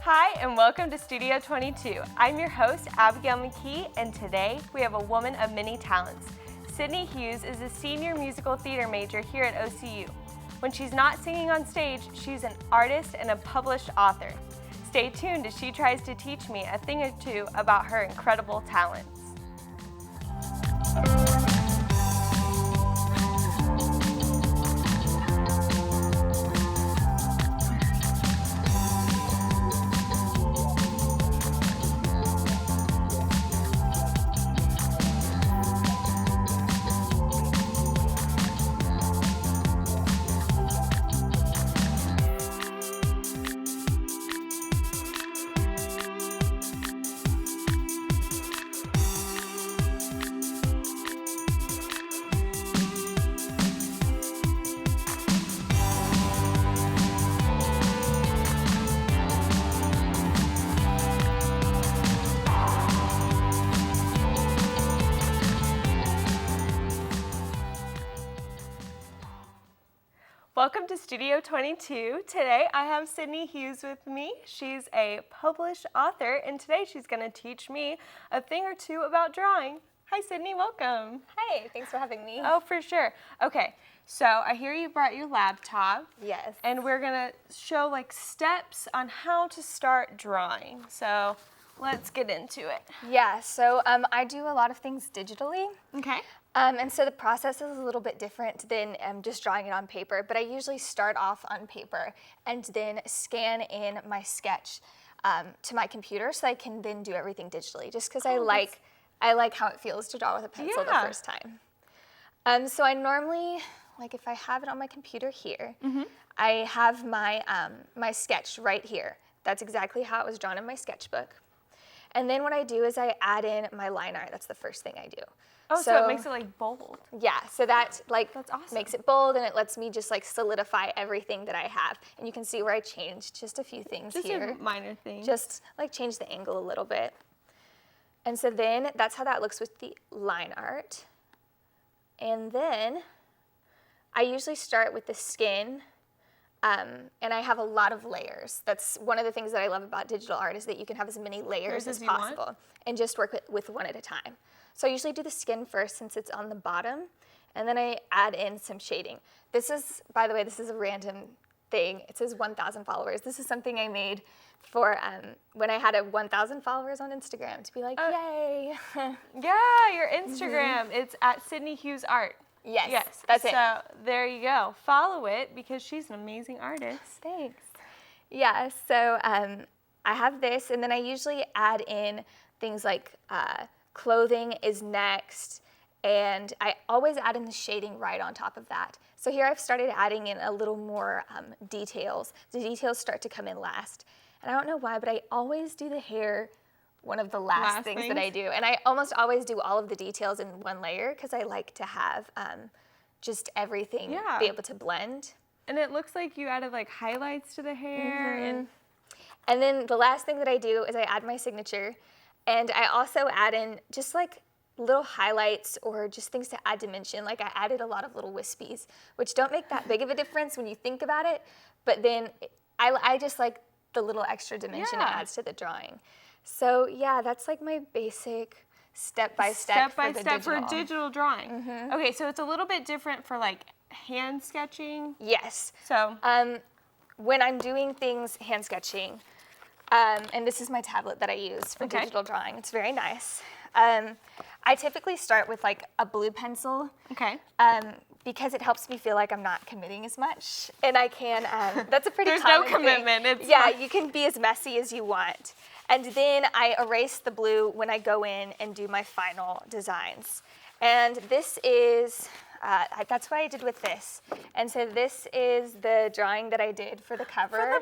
Hi, and welcome to Studio 22. I'm your host, Abigail McKee, and today we have a woman of many talents. Sydney Hughes is a senior musical theater major here at OCU. When she's not singing on stage, she's an artist and a published author. Stay tuned as she tries to teach me a thing or two about her incredible talents. Welcome to Studio 22. Today I have Sydney Hughes with me. She's a published author, and today she's going to teach me a thing or two about drawing. Hi Sydney, welcome. Hey, thanks for having me. Oh, for sure. Okay, so I hear you brought your laptop. Yes. And we're going to show like steps on how to start drawing. So let's get into it. Yeah, so I do a lot of things digitally. Okay. And so the process is a little bit different than just drawing it on paper, but I usually start off on paper and then scan in my sketch to my computer so I can then do everything digitally, just because I like how it feels to draw with a pencil the first time. So I normally, like if I have it on my computer here, I have my, my sketch right here. That's exactly how it was drawn in my sketchbook. And then what I do is I add in my line art. That's the first thing I do. Oh, so it makes it like bold. Yeah, so that That's awesome. makes it bold, and it lets me just like solidify everything that I have. And you can see where I changed just a few things here. Just a minor thing. Just like change the angle a little bit. And so then that's how that looks with the line art. And then I usually start with the skin. And I have a lot of layers. That's one of the things that I love about digital art, is that you can have as many layers as possible and just work with one at a time. So I usually do the skin first since it's on the bottom, and then I add in some shading. This is, by the way, this is a random thing. It says 1,000 followers. This is something I made for when I had 1,000 followers on Instagram, to be like, yay. Yeah, your Instagram. It's at Sydney Hughes Art. Yes, that's it. So there you go. Follow it because she's an amazing artist. Thanks. Yeah, so I have this, and then I usually add in things like clothing is next, and I always add in the shading right on top of that. So here I've started adding in a little more details. The details start to come in last. And I don't know why, but I always do the hair one of the last things that I do. And I almost always do all of the details in one layer because I like to have just everything be able to blend. And it looks like you added like highlights to the hair. And then the last thing that I do is I add my signature. And I also add in just like little highlights or just things to add dimension. Like I added a lot of little wispies, which don't make that big of a difference when you think about it. But then I just like the little extra dimension it adds to the drawing. So yeah, that's like my basic step-by-step for digital drawing. Okay, so it's a little bit different for like hand sketching. Yes. So when I'm doing things hand sketching, and this is my tablet that I use for digital drawing. It's very nice. I typically start with like a blue pencil. Okay. Because it helps me feel like I'm not committing as much, and I can. That's a pretty There's common no commitment. thing. You can be as messy as you want, and then I erase the blue when I go in and do my final designs. And this is that's what I did with this. And so this is the drawing that I did for the cover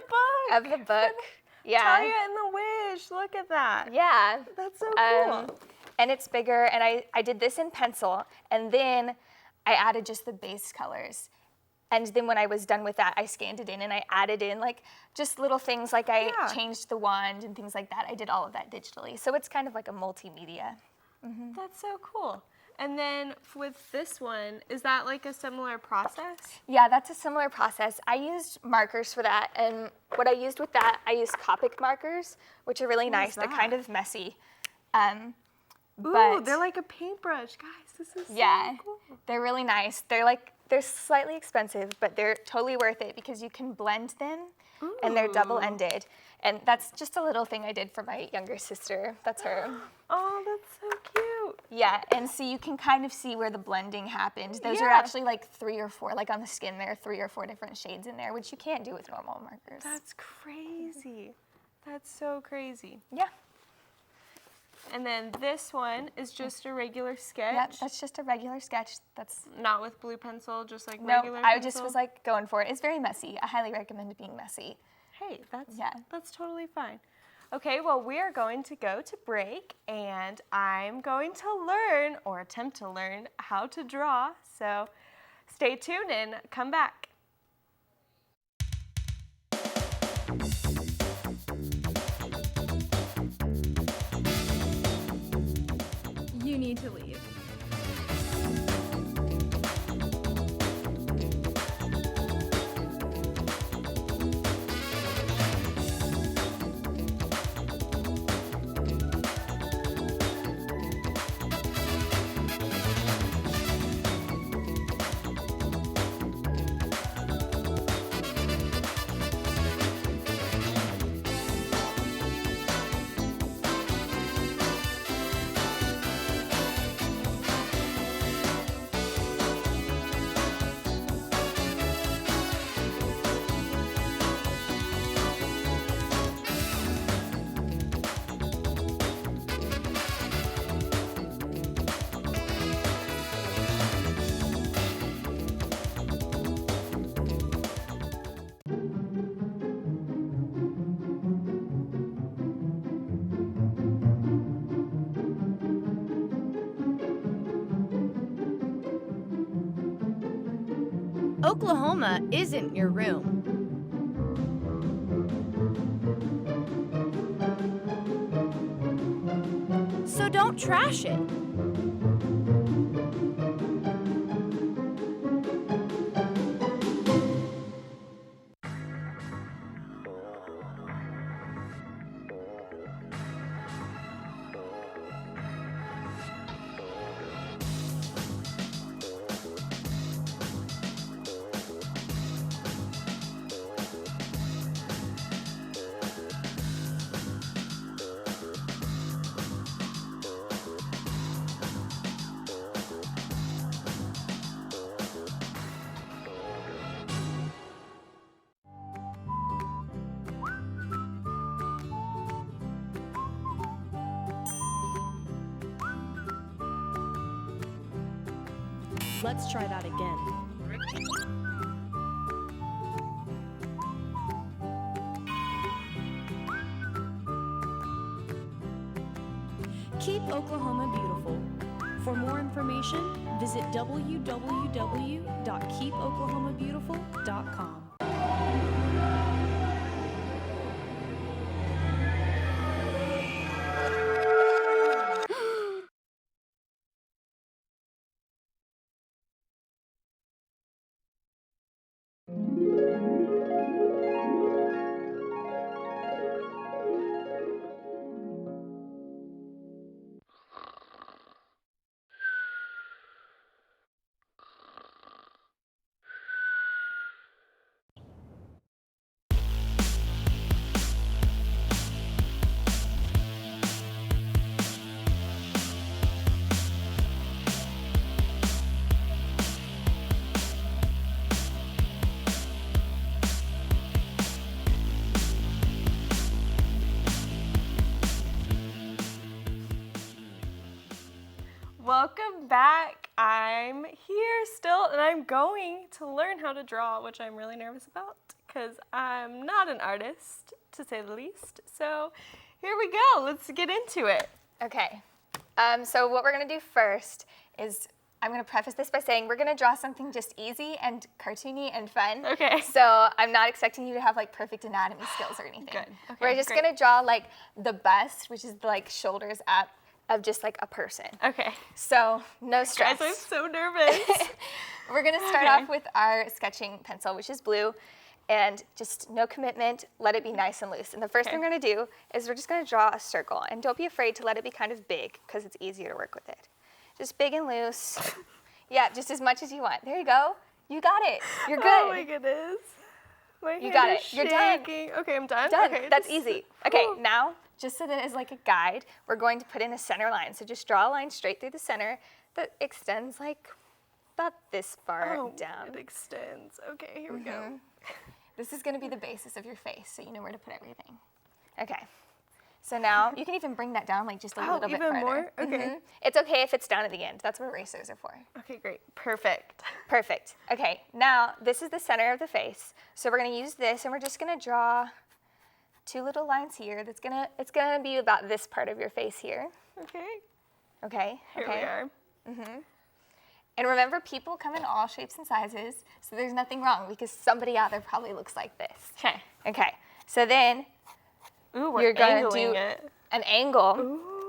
of the book. Yeah. Talia and the Wish. Look at that. Yeah. That's so cool. And it's bigger, and I did this in pencil, and then I added just the base colors. And then when I was done with that, I scanned it in, and I added in like just little things, like I changed the wand and things like that. I did all of that digitally. So it's kind of like a multimedia. That's so cool. And then with this one, is that like a similar process? Yeah, that's a similar process. I used markers for that, and what I used with that, I used Copic markers, which are really nice. They're kind of messy. Ooh, But they're like a paintbrush, guys. This is yeah, so cool. they're really nice. They're slightly expensive, but they're totally worth it because you can blend them, and they're double-ended. And that's just a little thing I did for my younger sister. That's her. Oh, that's so cute. Yeah, and so you can kind of see where the blending happened. Those are actually like 3 or 4, like on the skin there are 3 or 4 different shades in there, which you can't do with normal markers. That's crazy. That's so crazy. Yeah. And then this one is just a regular sketch. Yep, that's just a regular sketch. That's not with blue pencil, just like no, regular I pencil. just was like going for it. It's very messy. I highly recommend being messy. Hey, that's totally fine. Okay, well, we are going to go to break, and I'm going to learn, or attempt to learn, how to draw. So stay tuned and come back. You need to leave. Oklahoma isn't your room. So don't trash it. Let's try that again. Keep Oklahoma beautiful. For more information, visit www.keepoklahomabeautiful.com. Welcome back. I'm here still, and I'm going to learn how to draw, which I'm really nervous about because I'm not an artist, to say the least. So here we go. Let's get into it. Okay. So what we're going to do first is I'm going to preface this by saying we're going to draw something just easy and cartoony and fun. Okay. So I'm not expecting you to have like perfect anatomy skills or anything. Good. Okay, We're just great. going to draw like the bust, which is like shoulders up, of just like a person. Okay. So no stress. Guys, I'm so nervous. We're gonna start off with our sketching pencil, which is blue, and just no commitment, let it be nice and loose. And the first thing we're gonna do is we're just gonna draw a circle, and don't be afraid to let it be kind of big, because it's easier to work with it. Just big and loose. Yeah, just as much as you want. There you go. You got it. You're good. Oh my goodness. My hand got is it. You're done. shaking. Okay, I'm done. Done. Okay, That's just- easy. Okay, Whew. now, just so that it is like a guide, we're going to put in a center line. So just draw a line straight through the center that extends like about this far Oh, down. it extends. Okay, here we go. This is going to be the basis of your face, so you know where to put everything. Okay. So now you can even bring that down like just a little bit even further. more? Okay. It's okay if it's down at the end. That's what erasers are for. Okay, great. Perfect. Perfect. Okay, now this is the center of the face. So we're going to use this, and we're just going to draw 2 little lines here. It's gonna be about this part of your face here. Okay. Okay. Here okay. we are. And remember, people come in all shapes and sizes, so there's nothing wrong because somebody out there probably looks like this. Okay. Okay. So then Ooh, we're you're gonna angling do it. an angle,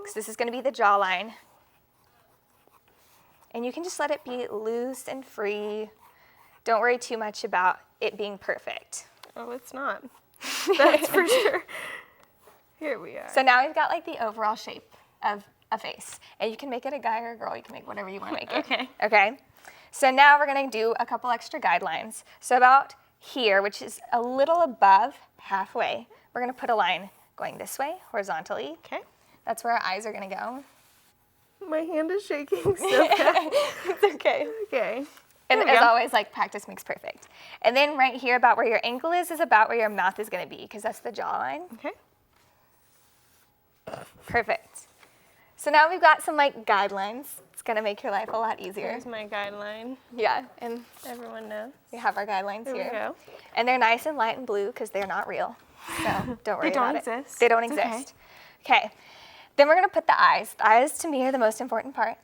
because this is gonna be the jawline. And you can just let it be loose and free. Don't worry too much about it being perfect. Oh, it's not. That's for sure. Here we are. So now we've got like the overall shape of a face. And you can make it a guy or a girl. You can make whatever you want to make it. Okay. Okay. So now we're going to do a couple extra guidelines. So about here, which is a little above halfway, we're going to put a line going this way horizontally. Okay. That's where our eyes are going to go. My hand is shaking so bad. It's okay. Okay. And There we as go. always, like, practice makes perfect. And then right here about where your ankle is about where your mouth is going to be, because that's the jawline. Okay. Perfect. So now we've got some like guidelines. It's going to make your life a lot easier. Here's my guideline. Yeah, and Everyone knows. we have our guidelines Here we here. go. And they're nice and light and blue because they're not real. So don't worry They don't about it. exist. They don't It's okay. exist. Okay. Then we're going to put the eyes. The eyes to me are the most important part.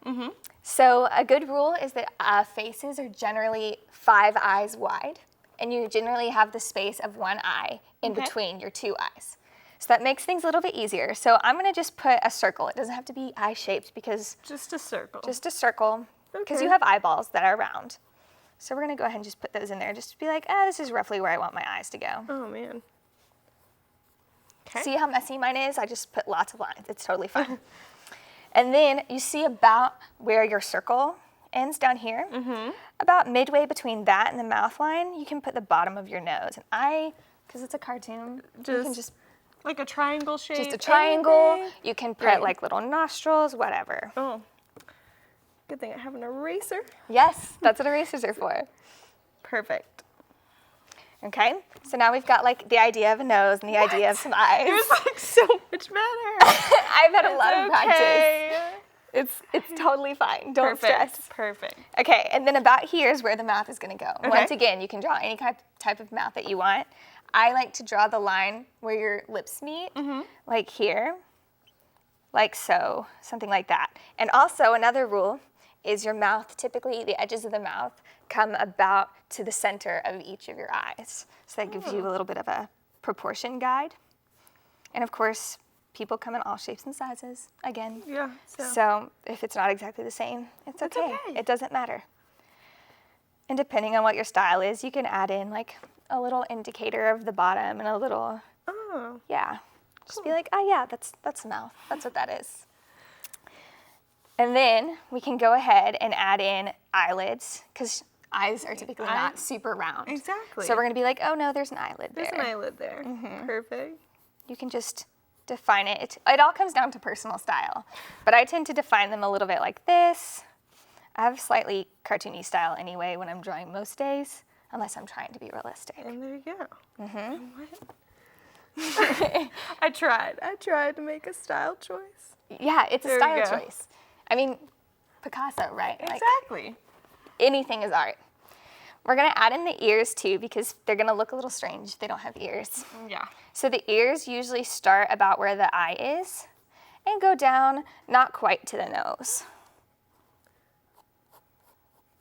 So a good rule is that faces are generally 5 eyes wide, and you generally have the space of 1 eye in Okay. between your 2 eyes. So that makes things a little bit easier. So I'm going to just put a circle. It doesn't have to be eye-shaped because Just a circle. just a circle, because Okay. you have eyeballs that are round. So we're going to go ahead and just put those in there just to be like, this is roughly where I want my eyes to go. Oh, man. Okay. See how messy mine is? I just put lots of lines. It's totally fine. And then you see about where your circle ends down here. About midway between that and the mouth line, you can put the bottom of your nose. And because it's a cartoon, you can just like a triangle shape. a triangle. anything? You can put Right. like little nostrils, whatever. Oh. Good thing I have an eraser. Yes, that's what erasers are for. Perfect. Okay, so now we've got like the idea of a nose and the idea of some eyes. It was like so much better. I've had a lot of practice. Okay. It's totally fine. Don't stress. Perfect. Okay, and then about here is where the mouth is going to go. Okay. Once again, you can draw any type of mouth that you want. I like to draw the line where your lips meet, like here, like so, something like that. And also another rule is your mouth, typically the edges of the mouth come about to the center of each of your eyes. So that gives you a little bit of a proportion guide. And of course, people come in all shapes and sizes, again. Yeah. So if it's not exactly the same, it's okay. okay. It doesn't matter. And depending on what your style is, you can add in like a little indicator of the bottom and a little, Oh. yeah. Just be like, oh yeah, that's a mouth. That's what that is. And then we can go ahead and add in eyelids, because eyes are typically not super round. Exactly. So we're going to be like, oh no, there's an eyelid There's there. an eyelid there. Perfect. You can just define it. It all comes down to personal style. But I tend to define them a little bit like this. I have a slightly cartoony style anyway when I'm drawing most days, unless I'm trying to be realistic. And there you go. What? I tried to make a style choice. Yeah, it's a There we style go. choice. I mean, Picasso, right? Like, Exactly. anything is art. We're gonna add in the ears too, because they're gonna look a little strange if they don't have ears. Yeah. So the ears usually start about where the eye is and go down not quite to the nose.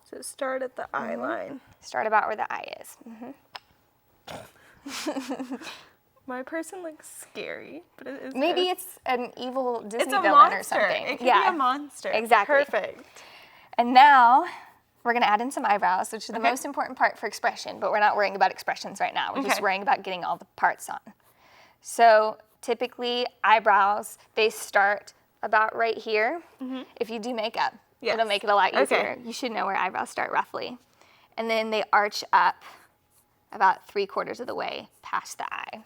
So start at the eye line. Start about where the eye is. My person looks scary, but it is Maybe good. it's an evil Disney It's a villain monster. or something. It could be a monster. Exactly. Perfect. And now we're gonna add in some eyebrows, which is the Okay. most important part for expression, but we're not worrying about expressions right now. We're just Okay. worrying about getting all the parts on. So typically eyebrows, they start about right here. If you do makeup, Yes. it'll make it a lot easier. Okay. You should know where eyebrows start roughly. And then they arch up about 3/4 of the way past the eye.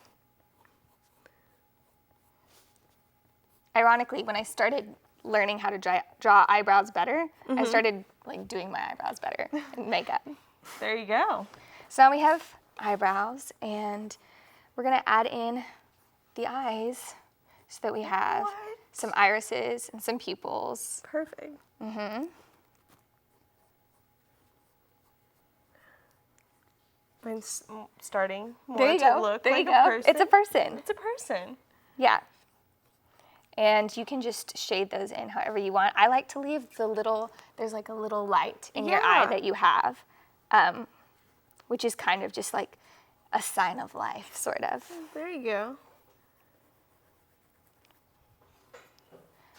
Ironically, when I started learning how to draw eyebrows better, I started like doing my eyebrows better in makeup. There you go. So now we have eyebrows, and we're gonna add in the eyes so that we have What? some irises and some pupils. Perfect. Mine's starting more There you to go. look There like you a go. person. It's a person. It's a person. Yeah. And you can just shade those in however you want. I like to leave there's like a little light in your eye Yeah. that you have, which is kind of just like a sign of life, sort of. There you go.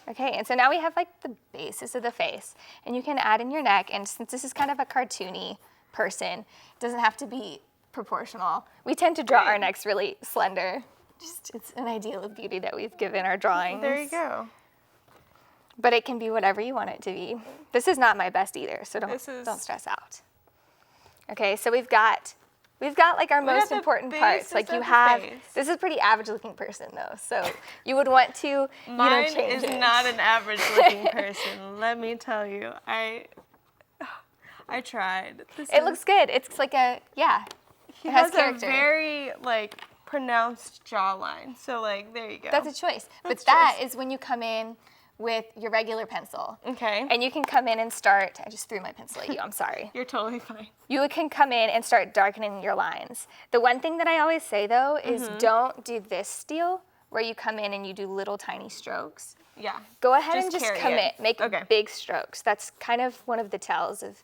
Okay, and so now we have like the basis of the face, and you can add in your neck, and since this is kind of a cartoony person, it doesn't have to be proportional. We tend to draw our necks really slender. Just, it's an ideal of beauty that we've given our drawings. There you go. But it can be whatever you want it to be. This is not my best either, so don't stress out. Okay, so we've got like our got most the important parts. basis Like you of the have, face. this is a pretty average looking person though, so you would want to, Mine change is it. not an average looking person. Let me tell you. I tried. It looks good. It's like He it has has character. a very like pronounced jawline. So like there you go. That's a choice. But That's that choice. is when you come in with your regular pencil. Okay. And you can come in and start, I just threw my pencil at you, I'm sorry. You're totally fine. You can come in and start darkening your lines. The one thing that I always say though is don't do this deal where you come in and you do little tiny strokes. Yeah. Go ahead Just and just carry commit, it. make Okay. big strokes. That's kind of one of the tells of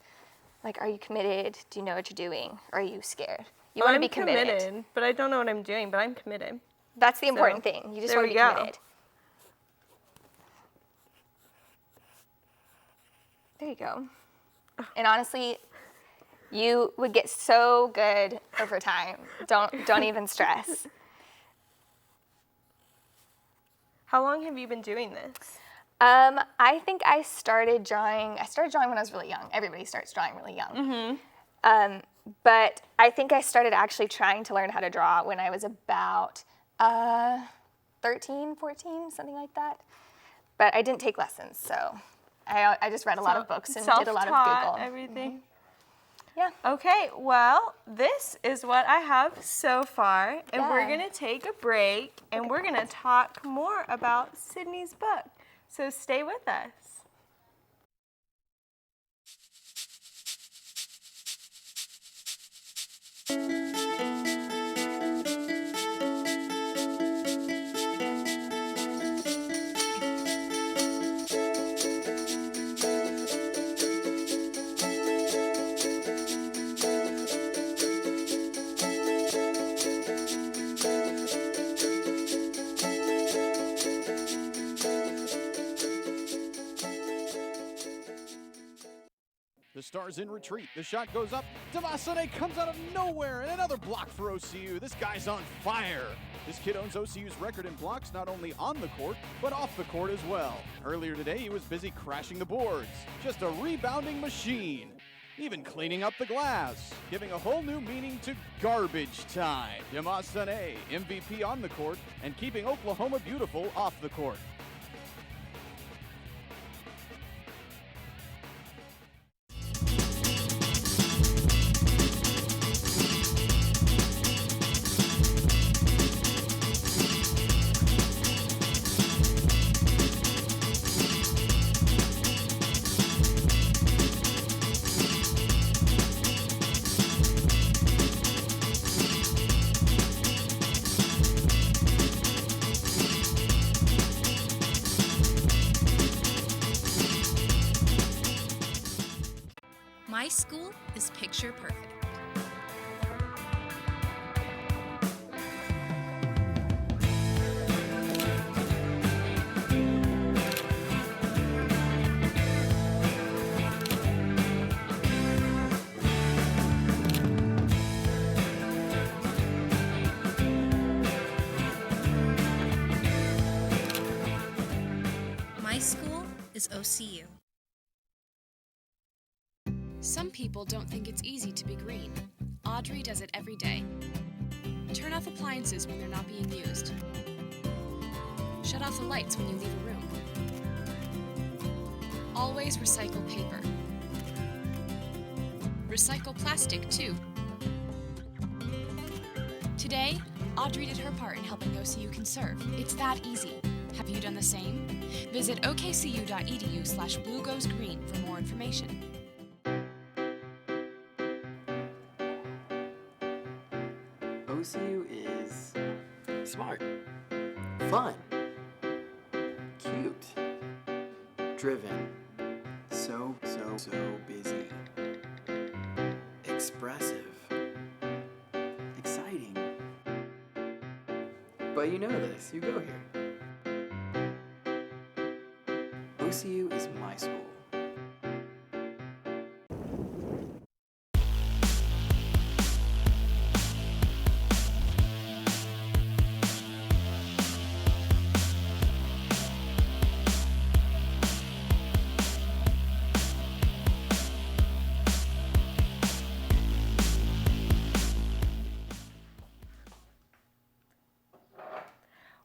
like, are you committed? Do you know what you're doing? Or are you scared? You want to be committed. But I don't know what I'm doing, but I'm committed. That's the important thing. You just there want to we be go. committed. There you go. And honestly, you would get so good over time. Don't even stress. How long have you been doing this? I think I started drawing when I was really young. Everybody starts drawing really young. But I think I started actually trying to learn how to draw when I was about 13, 14, something like that. But I didn't take lessons, so I just read a lot of books and did a lot of Google. Everything. Yeah. Okay, well, this is what I have so far, and we're Yeah. gonna take a break, and we're gonna talk more about Sydney's book. So stay with us. The Stars in retreat. The shot goes up. Devasane comes out of nowhere, and another block for OCU. This guy's on fire. This kid owns OCU's record in blocks not only on the court, but off the court as well. Earlier today, he was busy crashing the boards. Just a rebounding machine. Even cleaning up the glass, giving a whole new meaning to garbage time. Devasane, MVP on the court, and keeping Oklahoma beautiful off the court. My school is picture perfect. OCU. Some people don't think it's easy to be green. Audrey does it every day. Turn off appliances when they're not being used. Shut off the lights when you leave a room. Always recycle paper. Recycle plastic, too. Today, Audrey did her part in helping OCU conserve. It's that easy. Have you done the same? Visit okcu.edu/bluegoesgreen for more information. OCU is smart, fun, cute, driven, so busy, expressive, exciting. But you know this, you go here. OCU is my school.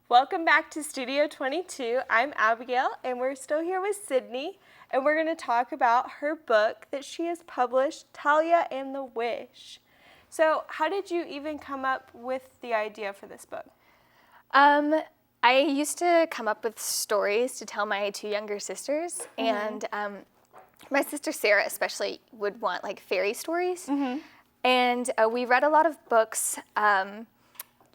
Welcome back to Studio 22. I'm Abigail, and we're still here with Sydney, and we're going to talk about her book that she has published, Talia and the Wish. So how did you even come up with the idea for this book? I used to come up with stories to tell my two younger sisters, and my sister Sarah especially would want like fairy stories. And we read a lot of books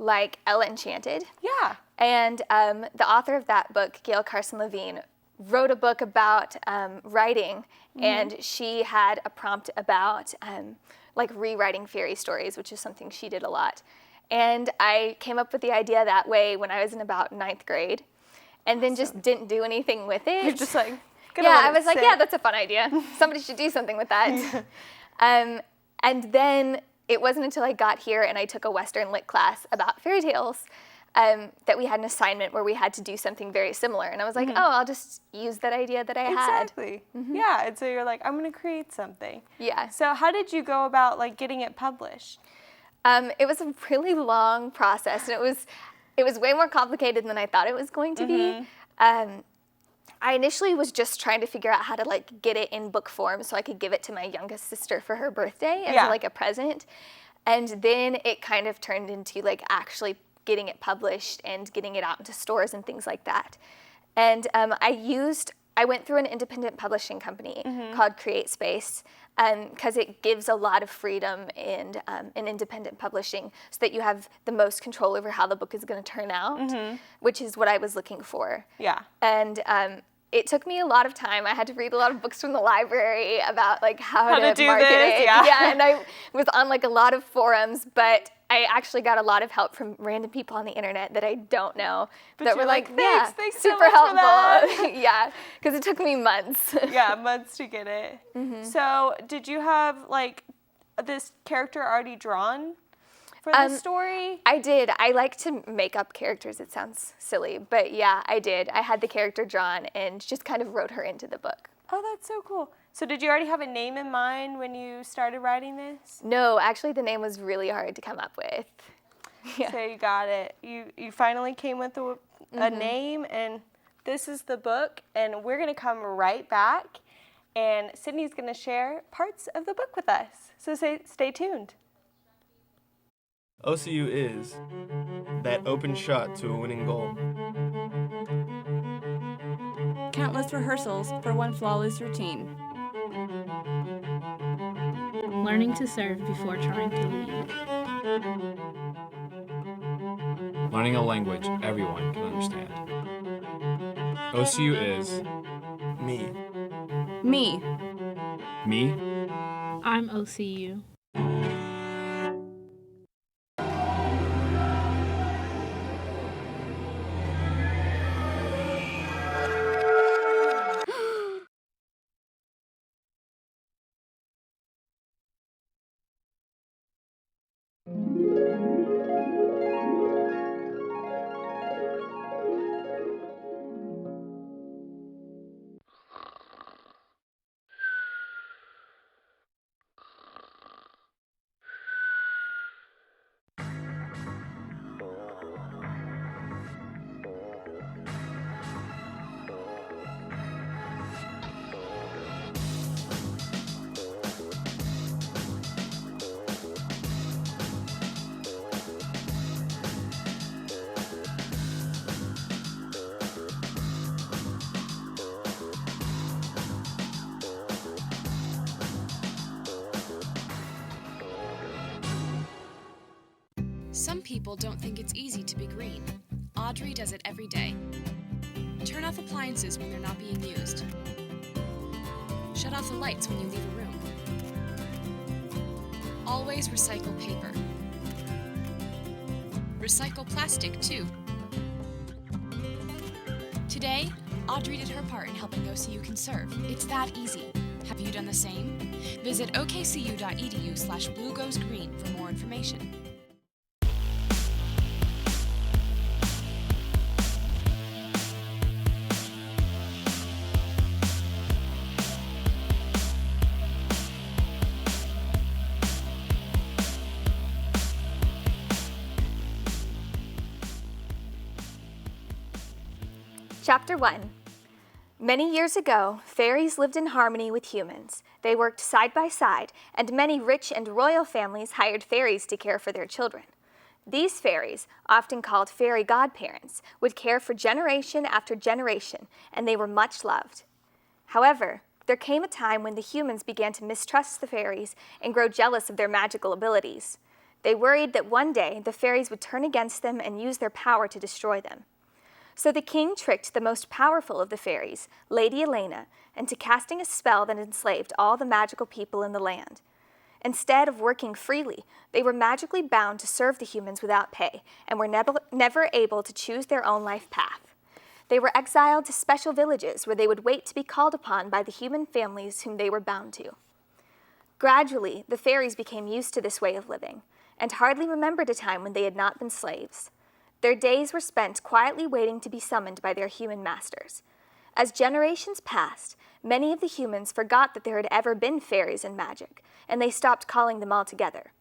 like Ella Enchanted. Yeah. And the author of that book, Gail Carson Levine, wrote a book about writing, and she had a prompt about like rewriting fairy stories, which is something she did a lot. And I came up with the idea that way when I was in about 9th grade, and then just didn't do anything with it. You're just like, yeah, I was like, yeah, that's a fun idea. Somebody should do something with that. And then it wasn't until I got here and I took a Western Lit class about fairy tales that we had an assignment where we had to do something very similar. And I was like, oh, I'll just use that idea that I had. Exactly. Yeah, and so you're like, I'm going to create something. Yeah. So how did you go about like getting it published? It was a really long process, and it was way more complicated than I thought it was going to be. I initially was just trying to figure out how to like get it in book form so I could give it to my youngest sister for her birthday as like a present. And then it kind of turned into like actually getting it published and getting it out into stores and things like that. And I went through an independent publishing company called Create Space, because it gives a lot of freedom in independent publishing so that you have the most control over how the book is going to turn out, which is what I was looking for. Yeah. And it took me a lot of time. I had to read a lot of books from the library about like how to do market this, it. yeah. And I was on like a lot of forums, but I actually got a lot of help from random people on the internet that I don't know that were like, thanks so super much helpful. for that. Yeah, because it took me months. Yeah, months to get it. So did you have like this character already drawn for the story? I did. I like to make up characters. It sounds silly, but yeah, I did. I had the character drawn and just kind of wrote her into the book. Oh, that's so cool. So did you already have a name in mind when you started writing this? No, actually the name was really hard to come up with. Yeah. So you got it. You finally came with a name, and this is the book, and we're going to come right back, and Sydney's going to share parts of the book with us. So stay tuned. OCU is that open shot to a winning goal. Countless rehearsals for one flawless routine. Learning to serve before trying to lead. Learning a language everyone can understand. OCU is Me. Me. me. I'm OCU. Some people don't think it's easy to be green. Audrey does it every day. Turn off appliances when they're not being used. Shut off the lights when you leave a room. Always recycle paper. Recycle plastic, too. Today, Audrey did her part in helping OCU conserve. It's that easy. Have you done the same? Visit okcu.edu/bluegoesgreen for more information. Chapter 1. Many years ago, fairies lived in harmony with humans. They worked side by side, and many rich and royal families hired fairies to care for their children. These fairies, often called fairy godparents, would care for generation after generation, and they were much loved. However, there came a time when the humans began to mistrust the fairies and grow jealous of their magical abilities. They worried that one day the fairies would turn against them and use their power to destroy them. So the king tricked the most powerful of the fairies, Lady Elena, into casting a spell that enslaved all the magical people in the land. Instead of working freely, they were magically bound to serve the humans without pay and were never able to choose their own life path. They were exiled to special villages where they would wait to be called upon by the human families whom they were bound to. Gradually, the fairies became used to this way of living and hardly remembered a time when they had not been slaves. Their days were spent quietly waiting to be summoned by their human masters. As generations passed, many of the humans forgot that there had ever been fairies and magic, and they stopped calling them altogether.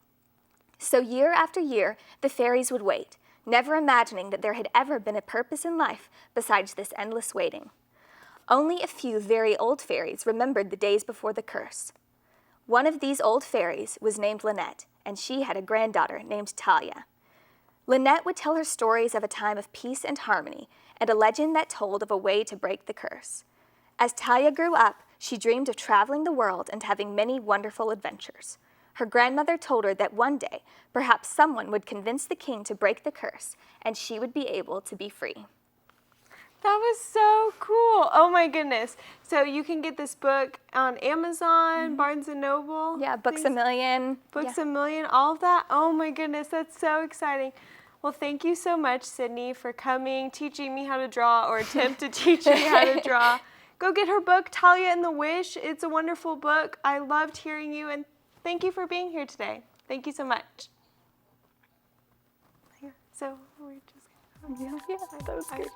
So year after year, the fairies would wait, never imagining that there had ever been a purpose in life besides this endless waiting. Only a few very old fairies remembered the days before the curse. One of these old fairies was named Lynette, and she had a granddaughter named Talia. Lynette would tell her stories of a time of peace and harmony, and a legend that told of a way to break the curse. As Talia grew up, she dreamed of traveling the world and having many wonderful adventures. Her grandmother told her that one day, perhaps someone would convince the king to break the curse, and she would be able to be free. That was so cool. Oh my goodness. So you can get this book on Amazon, Barnes & Noble. Yeah, Books A Million. Books A Million, all of that. Oh my goodness, that's so exciting. Well, thank you so much, Sydney, for coming, teaching me how to draw, or attempt to teach me how to draw. Go get her book, Talia and the Wish. It's a wonderful book. I loved hearing you, and thank you for being here today. Thank you so much. So we're just... Yeah, that was good.